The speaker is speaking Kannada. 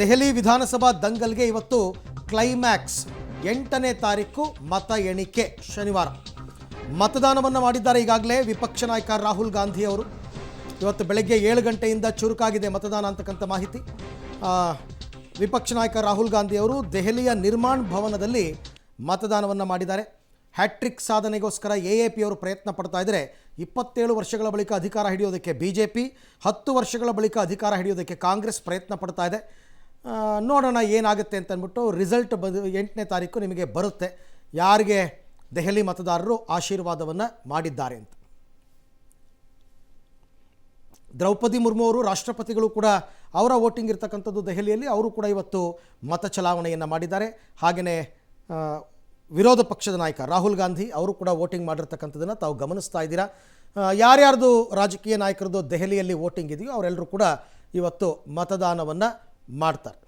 ದೆಹಲಿ ವಿಧಾನಸಭಾ ದಂಗಲ್ಗೆ ಇವತ್ತು ಕ್ಲೈಮ್ಯಾಕ್ಸ್. 8ನೇ ತಾರೀಕು ಮತ ಎಣಿಕೆ ಶನಿವಾರ. ಮತದಾನವನ್ನು ಮಾಡಿದ್ದಾರೆ ಈಗಾಗಲೇ ವಿಪಕ್ಷ ನಾಯಕ ರಾಹುಲ್ ಗಾಂಧಿ ಅವರು. ಇವತ್ತು ಬೆಳಗ್ಗೆ 7 ಗಂಟೆಯಿಂದ ಚುರುಕಾಗಿದೆ ಮತದಾನ ಅಂತಕ್ಕಂಥ ಮಾಹಿತಿ. ವಿಪಕ್ಷ ನಾಯಕ ರಾಹುಲ್ ಗಾಂಧಿ ಅವರು ದೆಹಲಿಯ ನಿರ್ಮಾಣ್ ಭವನದಲ್ಲಿ ಮತದಾನವನ್ನು ಮಾಡಿದ್ದಾರೆ. ಹ್ಯಾಟ್ರಿಕ್ ಸಾಧನೆಗೋಸ್ಕರ AAP ಅವರು ಪ್ರಯತ್ನ ಪಡ್ತಾ ಇದ್ದರೆ 27 ವರ್ಷಗಳ ಬಳಿಕ ಅಧಿಕಾರ ಹಿಡಿಯೋದಕ್ಕೆ BJP, 10 ವರ್ಷಗಳ ಬಳಿಕ ಅಧಿಕಾರ ಹಿಡಿಯೋದಕ್ಕೆ ಕಾಂಗ್ರೆಸ್ ಪ್ರಯತ್ನ ಪಡ್ತಾ ಇದೆ. ನೋಡೋಣ ಏನಾಗುತ್ತೆ ಅಂತಂದ್ಬಿಟ್ಟು. ರಿಸಲ್ಟ್ 8ನೇ ತಾರೀಕು ನಿಮಗೆ ಬರುತ್ತೆ, ಯಾರಿಗೆ ದೆಹಲಿ ಮತದಾರರು ಆಶೀರ್ವಾದವನ್ನು ಮಾಡಿದ್ದಾರೆ ಅಂತ. ದ್ರೌಪದಿ ಮುರ್ಮು ಅವರು ರಾಷ್ಟ್ರಪತಿಗಳು ಕೂಡ ಅವರ ವೋಟಿಂಗ್ ಇರ್ತಕ್ಕಂಥದ್ದು ದೆಹಲಿಯಲ್ಲಿ. ಅವರು ಕೂಡ ಇವತ್ತು ಮತ ಚಲಾವಣೆಯನ್ನು ಮಾಡಿದ್ದಾರೆ. ಹಾಗೆಯೇ ವಿರೋಧ ಪಕ್ಷದ ನಾಯಕ ರಾಹುಲ್ ಗಾಂಧಿ ಅವರು ಕೂಡ ವೋಟಿಂಗ್ ಮಾಡಿರ್ತಕ್ಕಂಥದ್ದನ್ನು ತಾವು ಗಮನಿಸ್ತಾ ಇದ್ದೀರಾ. ಯಾರ್ಯಾರ್ದು ರಾಜಕೀಯ ನಾಯಕರದ್ದು ದೆಹಲಿಯಲ್ಲಿ ವೋಟಿಂಗ್ ಇದೆಯೋ ಅವರೆಲ್ಲರೂ ಕೂಡ ಇವತ್ತು ಮತದಾನವನ್ನು ಮಾಡ್ತಾರೆ.